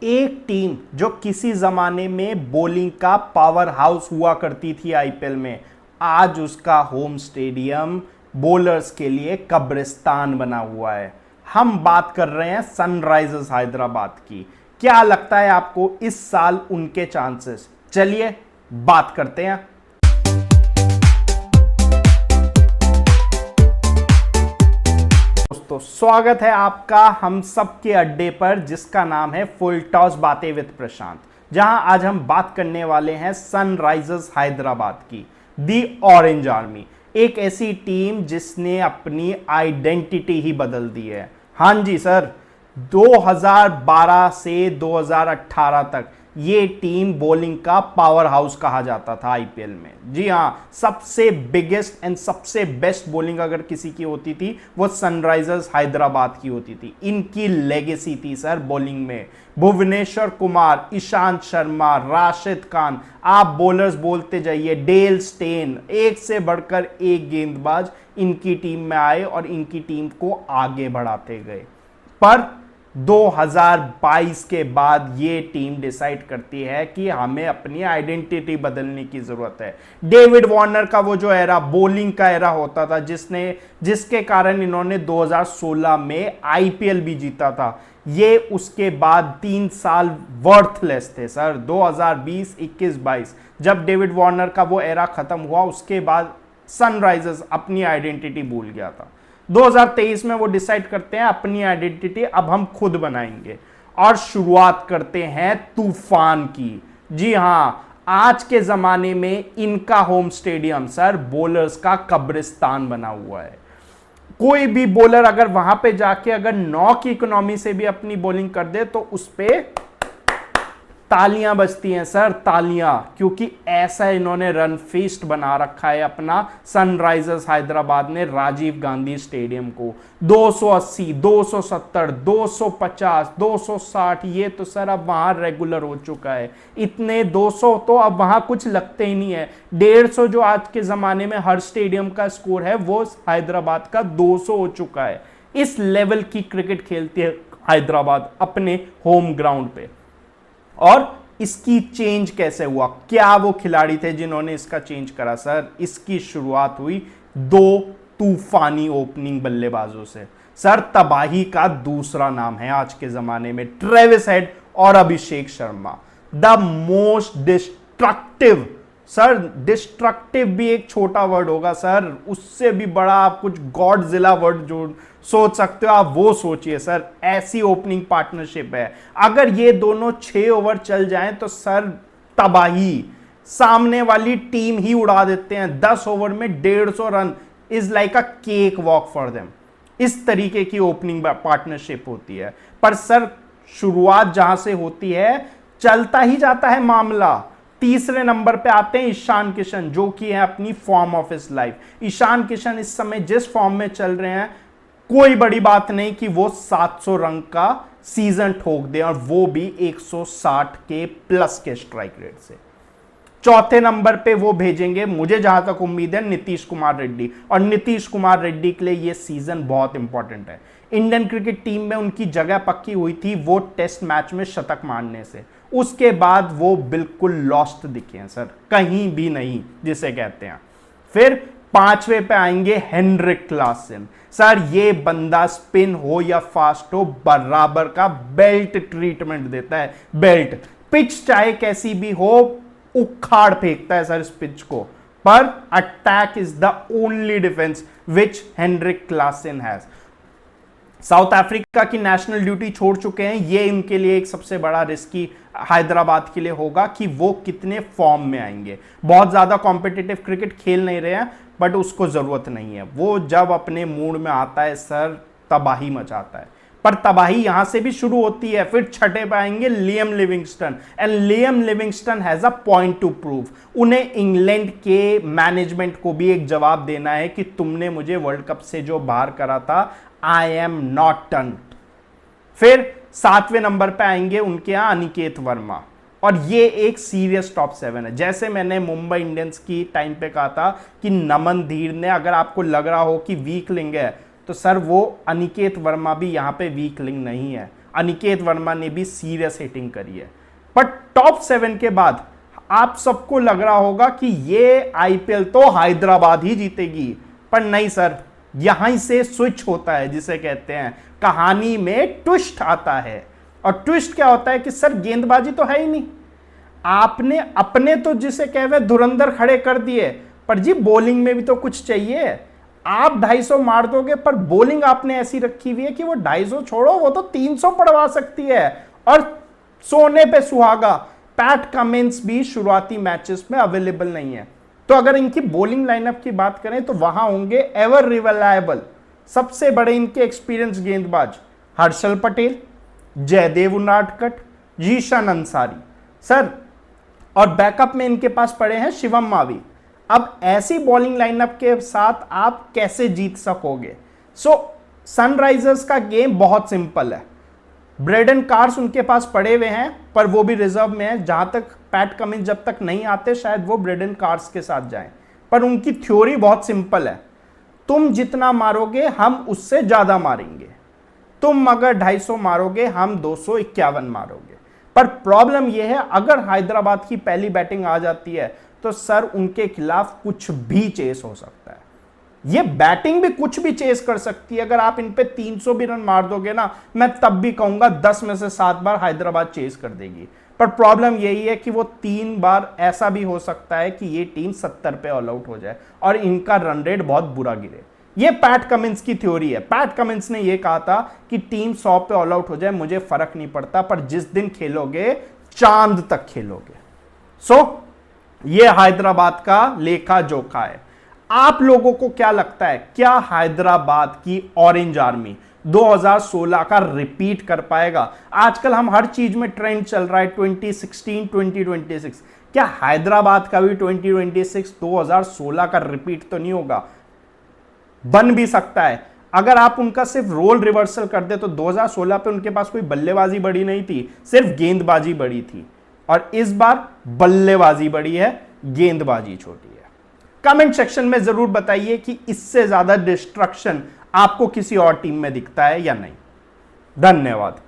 एक टीम जो किसी जमाने में बॉलिंग का पावर हाउस हुआ करती थी आईपीएल में, आज उसका होम स्टेडियम बॉलर्स के लिए कब्रिस्तान बना हुआ है। हम बात कर रहे हैं सनराइजर्स हैदराबाद की। क्या लगता है आपको इस साल उनके चांसेस? चलिए बात करते हैं। दोस्तों, स्वागत है आपका हम सबके अड्डे पर, जिसका नाम है फुल टॉस बातें विद प्रशांत, जहां आज हम बात करने वाले हैं सनराइजर्स हैदराबाद की, दी ऑरेंज आर्मी। एक ऐसी टीम जिसने अपनी आइडेंटिटी ही बदल दी है। हाँ जी सर, 2012 से 2018 तक ये टीम बॉलिंग का पावर हाउस कहा जाता था आईपीएल में। जी हाँ, सबसे बिगेस्ट एंड सबसे बेस्ट बॉलिंग अगर किसी की होती थी वो सनराइजर्स हैदराबाद की होती थी। इनकी लेगेसी थी सर बॉलिंग में। भुवनेश्वर कुमार, ईशांत शर्मा, राशिद खान, आप बॉलर्स बोलते जाइए, डेल स्टेन, एक से बढ़कर एक गेंदबाज इनकी टीम में आए और इनकी टीम को आगे बढ़ाते गए। पर 2022 के बाद ये टीम डिसाइड करती है कि हमें अपनी आइडेंटिटी बदलने की जरूरत है। डेविड वार्नर का वो जो एरा, बॉलिंग का एरा होता था, जिसके कारण इन्होंने 2016 में आईपीएल भी जीता था, ये उसके बाद 3 साल वर्थलेस थे सर। 2020, 21, 22 जब डेविड वार्नर का वो एरा खत्म हुआ, उसके बाद सनराइजर्स अपनी आइडेंटिटी भूल गया था। 2023 में वो डिसाइड करते हैं अपनी आइडेंटिटी अब हम खुद बनाएंगे और शुरुआत करते हैं तूफान की। जी हां, आज के जमाने में इनका होम स्टेडियम सर बॉलर्स का कब्रिस्तान बना हुआ है। कोई भी बॉलर अगर वहां पे जाके अगर 9 की इकोनॉमी से भी अपनी बॉलिंग कर दे तो उस पे तालियां बजती हैं सर, तालियां, क्योंकि ऐसा इन्होंने रन फीस्ट बना रखा है अपना सनराइजर्स हैदराबाद ने राजीव गांधी स्टेडियम को। 280, 270, 250, 260 ये तो सर अब वहां रेगुलर हो चुका है। इतने 200 तो अब वहां कुछ लगते ही नहीं है। 150 जो आज के जमाने में हर स्टेडियम का स्कोर है, वो हैदराबाद का 200 हो चुका है। इस लेवल की क्रिकेट खेलती है हैदराबाद अपने होम ग्राउंड पे। और इसकी चेंज कैसे हुआ? क्या वो खिलाड़ी थे जिन्होंने इसका चेंज करा सर? इसकी शुरुआत हुई 2 तूफानी ओपनिंग बल्लेबाजों से। सर तबाही का दूसरा नाम है आज के जमाने में ट्रेविस हेड और Abhishek Sharma. The most destructive, sir destructive भी एक छोटा वर्ड होगा सर, उससे भी बड़ा आप कुछ गॉडजिला वर्ड जो सोच सकते हो आप वो सोचिए सर। ऐसी ओपनिंग पार्टनरशिप है। अगर ये दोनों 6 ओवर चल जाएं तो सर तबाही, सामने वाली टीम ही उड़ा देते हैं। 10 ओवर में 150 run is like a cake walk for them. इस तरीके की ओपनिंग पार्टनरशिप होती है। पर सर शुरुआत जहां से होती है चलता ही जाता है मामला। तीसरे नंबर पे आते हैं ईशान किशन, जो कि है अपनी form of his life. Ishan Kishan इस समय जिस फॉर्म में चल रहे हैं, कोई बड़ी बात नहीं कि वो 700 रन का सीजन ठोक दे, और वो भी 160 के प्लस के स्ट्राइक रेट से। चौथे नंबर पे वो भेजेंगे, मुझे जहां तक उम्मीद है, नीतीश कुमार रेड्डी। और नीतीश कुमार रेड्डी के लिए ये सीजन बहुत इंपॉर्टेंट है। इंडियन क्रिकेट टीम में उनकी जगह पक्की हुई थी वो टेस्ट मैच में शतक मारने से। उसके बाद वो बिल्कुल लॉस्ट दिखे हैं सर, कहीं भी नहीं जिसे कहते हैं। फिर 5वें पे आएंगे हेनरिक क्लासन। सर ये बंदा स्पिन हो या फास्ट हो बराबर का बेल्ट ट्रीटमेंट देता है। बेल्ट पिच चाहे कैसी भी हो उखाड़ फेंकता है सर इस पिच को। पर attack is the only defence which Heinrich Klaasen has. South Africa की नेशनल ड्यूटी छोड़ चुके हैं। ये इनके लिए एक सबसे बड़ा रिस्की हैदराबाद के लिए होगा कि वो कितने फॉर्म में आएंगे। बहुत ज्यादा कॉम्पिटिटिव क्रिकेट खेल नहीं रहे हैं, बट उसको जरूरत नहीं है। वो जब अपने मूड में आता है सर तबाही मचाता है। पर तबाही यहां से भी शुरू होती है। फिर छठे पे आएंगे Liam Livingstone, and Liam Livingstone has a point two prove. उन्हें इंग्लैंड के मैनेजमेंट को भी एक जवाब देना है कि तुमने मुझे वर्ल्ड कप से जो बाहर करा था, आई एम नॉट डन। फिर 7वें नंबर पे आएंगे उनके यहां अनिकेत वर्मा, और ये एक सीरियस टॉप 7 है। जैसे मैंने मुंबई इंडियंस की टाइम पे कहा था कि नमन धीर ने, अगर आपको लग रहा हो कि वीक लिंग है, तो सर वो अनिकेत वर्मा भी यहां पे वीक लिंग नहीं है। अनिकेत वर्मा ने भी सीरियस हिटिंग करी है। पर टॉप 7 के बाद आप सबको लग रहा होगा कि ये आईपीएल तो हैदराबाद ही जीतेगी, पर नहीं सर, यहीं से स्विच होता है, जिसे कहते हैं कहानी में ट्विस्ट आता है। और ट्विस्ट क्या होता है कि सर गेंदबाजी तो है ही नहीं, आपने अपने तो जिसे कहते हैं धुरंधर खड़े कर दिए, पर जी बॉलिंग में भी तो कुछ चाहिए। आप 250 मार दोगे, पर बॉलिंग आपने ऐसी रखी हुई है कि वो 250 छोड़ो, वो तो 300 पड़वा सकती है। और सोने पे सुहागा, पैट कमिंस भी शुरुआती मैचेस में अवेलेबल नहीं है। तो अगर इनकी बॉलिंग लाइनअप की बात करें तो वहां होंगे एवर रिलायबल सबसे बड़े इनके एक्सपीरियंस गेंदबाज हर्षल पटेल, जयदेव उनाडकट, जीशन अंसारी सर, और बैकअप में इनके पास पड़े हैं शिवम मावी। अब ऐसी बॉलिंग लाइनअप के साथ आप कैसे जीत सकोगे? सनराइजर्स का गेम बहुत सिंपल है। ब्रेडन कार्स उनके पास पड़े हुए हैं, पर वो भी रिजर्व में है। जहां तक पैट कमिंस जब तक नहीं आते शायद वो ब्रेडन कार्स के साथ जाएं, पर उनकी थ्योरी बहुत सिंपल है, तुम जितना मारोगे हम उससे ज्यादा मारेंगे। तुम अगर 250 मारोगे हम 251 मारोगे। पर प्रॉब्लम यह है, अगर हैदराबाद की पहली बैटिंग आ जाती है तो सर उनके खिलाफ कुछ भी चेस हो सकता है। ये बैटिंग भी कुछ भी चेस कर सकती है। अगर आप इन पे 300 भी रन मार दोगे ना, मैं तब भी कहूंगा 10 में से 7 बार हैदराबाद चेस कर देगी। पर प्रॉब्लम यही है कि वो 3 बार ऐसा भी हो सकता है कि ये टीम 70 पे ऑल आउट हो जाए और इनका रन रेट बहुत बुरा गिरे। ये पैट कमिंस की थ्योरी है। पैट कमिंस ने ये कहा था कि टीम 100 पे ऑल आउट हो जाए मुझे फर्क नहीं पड़ता, पर जिस दिन खेलोगे चांद तक खेलोगे। ये हैदराबाद का लेखा जोखा है। आप लोगों को क्या लगता है, क्या हैदराबाद की ऑरेंज आर्मी 2016 का रिपीट कर पाएगा? आजकल हम हर चीज में ट्रेंड चल रहा है 2016 2026, क्या हैदराबाद का भी 2026 2016 का रिपीट तो नहीं होगा? बन भी सकता है। अगर आप उनका सिर्फ रोल रिवर्सल कर दे तो 2016 पे उनके पास कोई बल्लेबाजी बड़ी नहीं थी, सिर्फ गेंदबाजी बड़ी थी, और इस बार बल्लेबाजी बड़ी है, गेंदबाजी छोटी है। कमेंट सेक्शन में जरूर बताइए कि इससे ज्यादा डिस्ट्रक्शन आपको किसी और टीम में दिखता है या नहीं। धन्यवाद।